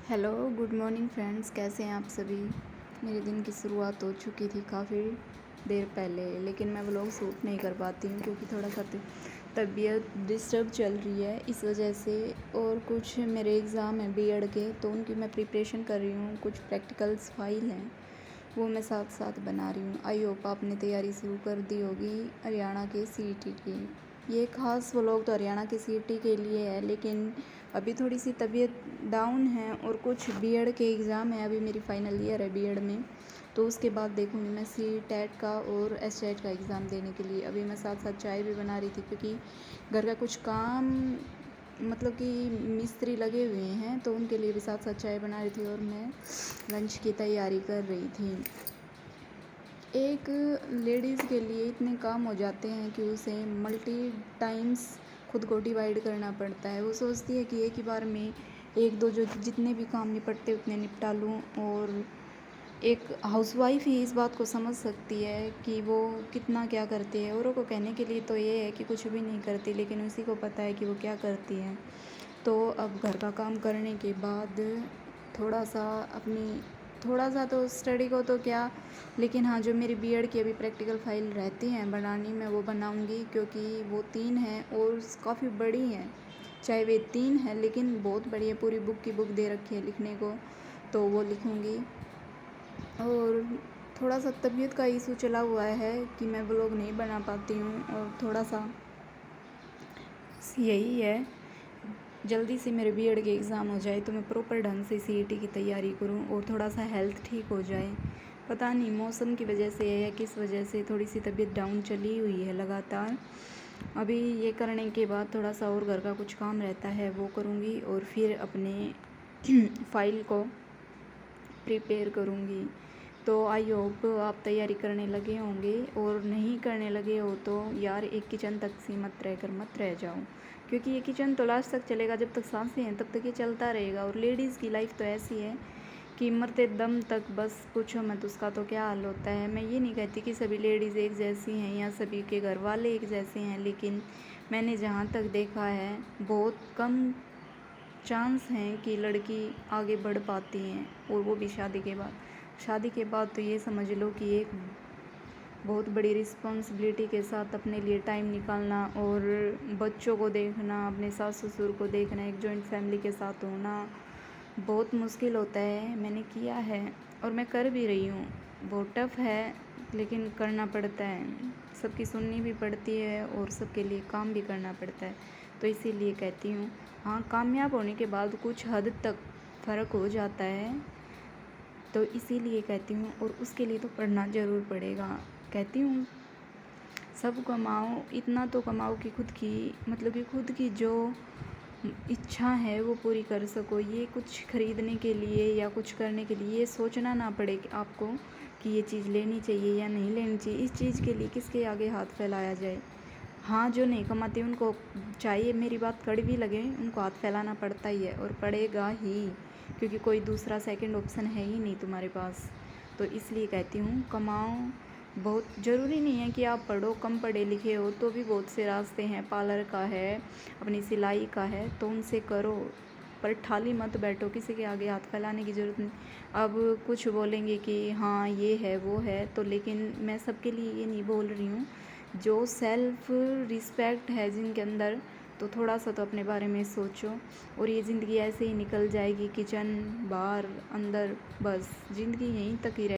Hello good morning friends, कैसे हैं आप सभी। मेरे दिन की शुरुआत हो चुकी थी काफ़ी देर पहले, लेकिन मैं व्लॉग शूट नहीं कर पाती हूँ क्योंकि थोड़ा सा तबीयत डिस्टर्ब चल रही है इस वजह से। और कुछ मेरे एग्ज़ाम हैं बीएड के, तो उनकी मैं प्रिपरेशन कर रही हूँ। कुछ प्रैक्टिकल्स फाइल हैं वो मैं साथ साथ बना रही हूँ। आई होप आपने तैयारी शुरू कर दी होगी हरियाणा के सीईटी की। ये ख़ास व्लॉग तो हरियाणा के सीईटी के लिए है, लेकिन अभी थोड़ी सी तबीयत डाउन है और कुछ बीएड के एग्ज़ाम है। अभी मेरी फाइनल ईयर है बीएड में, तो उसके बाद देखूँगी मैं सीटेट का और एसटेट का एग्ज़ाम देने के लिए। अभी मैं साथ साथ चाय भी बना रही थी क्योंकि घर का कुछ काम मतलब कि मिस्त्री लगे हुए हैं, तो उनके लिए भी साथ साथ चाय बना रही थी और मैं लंच की तैयारी कर रही थी। एक लेडीज़ के लिए इतने काम हो जाते हैं कि उसे मल्टी टाइम्स खुद को डिवाइड करना पड़ता है। वो सोचती है कि एक ही बार में एक दो जो जितने भी काम निपटते उतने निपटा लूँ, और एक हाउसवाइफ ही इस बात को समझ सकती है कि वो कितना क्या करती है। औरों को कहने के लिए तो ये है कि कुछ भी नहीं करती, लेकिन उसी को पता है कि वो क्या करती है। तो अब घर का काम करने के बाद थोड़ा सा तो स्टडी को तो क्या, लेकिन हाँ, जो मेरी बीएड की अभी प्रैक्टिकल फ़ाइल रहती हैं बनानी, मैं वो बनाऊँगी क्योंकि वो 3 हैं और काफ़ी बड़ी हैं। चाहे वे 3 हैं लेकिन बहुत बड़ी है, पूरी बुक की बुक दे रखी है लिखने को, तो वो लिखूँगी। और थोड़ा सा तबीयत का इशू चला हुआ है कि मैं व्लॉग नहीं बना पाती हूँ, और थोड़ा सा यही है। जल्दी से मेरे बीएड के एग्ज़ाम हो जाए तो मैं प्रॉपर ढंग से सीईटी की तैयारी करूं और थोड़ा सा हेल्थ ठीक हो जाए। पता नहीं मौसम की वजह से या किस वजह से थोड़ी सी तबीयत डाउन चली हुई है लगातार। अभी ये करने के बाद थोड़ा सा और घर का कुछ काम रहता है वो करूँगी, और फिर अपने फ़ाइल को प्रिपेयर करूँगी। तो आई होप आप तैयारी करने लगे होंगे, और नहीं करने लगे हो तो यार एक किचन तक सीमित रहकर मत रह जाओ, क्योंकि ये किचन तो लास्ट तक चलेगा। जब तक सांसें हैं तब तक ये चलता रहेगा। और लेडीज़ की लाइफ तो ऐसी है कि मरते दम तक बस पूछो मत उसका तो क्या हाल होता है। मैं ये नहीं कहती कि सभी लेडीज़ एक जैसी हैं या सभी के घर वाले एक जैसे हैं, लेकिन मैंने जहाँ तक देखा है बहुत कम चांस हैं कि लड़की आगे बढ़ पाती हैं, और वो भी शादी के बाद। शादी के बाद तो ये समझ लो कि एक बहुत बड़ी रिस्पॉन्सिबिलिटी के साथ अपने लिए टाइम निकालना और बच्चों को देखना, अपने सास ससुर को देखना, एक जॉइंट फैमिली के साथ होना बहुत मुश्किल होता है। मैंने किया है और मैं कर भी रही हूँ। बहुत टफ है लेकिन करना पड़ता है, सबकी सुननी भी पड़ती है और सबके लिए काम भी करना पड़ता है। तो इसीलिए कहती हूँ, हाँ, कामयाब होने के बाद कुछ हद तक फ़र्क हो जाता है, तो इसीलिए कहती हूँ। और उसके लिए तो पढ़ना ज़रूर पड़ेगा। कहती हूँ सब कमाओ, इतना तो कमाओ कि खुद की जो इच्छा है वो पूरी कर सको। ये कुछ खरीदने के लिए या कुछ करने के लिए ये सोचना ना पड़े कि आपको कि ये चीज़ लेनी चाहिए या नहीं लेनी चाहिए। इस चीज़ के लिए किसके आगे हाथ फैलाया जाए। हाँ, जो नहीं कमाते उनको चाहिए, मेरी बात कड़वी लगे, उनको हाथ फैलाना पड़ता ही है और पड़ेगा ही, क्योंकि कोई दूसरा सेकंड ऑप्शन है ही नहीं तुम्हारे पास। तो इसलिए कहती हूँ कमाओ। बहुत ज़रूरी नहीं है कि आप पढ़ो, कम पढ़े लिखे हो तो भी बहुत से रास्ते हैं। पार्लर का है, अपनी सिलाई का है, तो उनसे करो, पर ठाली मत बैठो। किसी के आगे हाथ फैलाने की ज़रूरत नहीं। अब कुछ बोलेंगे कि हाँ ये है वो है, तो लेकिन मैं सबके लिए ये नहीं बोल रही हूँ। जो सेल्फ रिस्पेक्ट है जिनके अंदर, तो थोड़ा सा तो अपने बारे में सोचो। और ये ज़िंदगी ऐसे ही निकल जाएगी, किचन बाहर अंदर, बस ज़िंदगी यहीं तक ही रहे।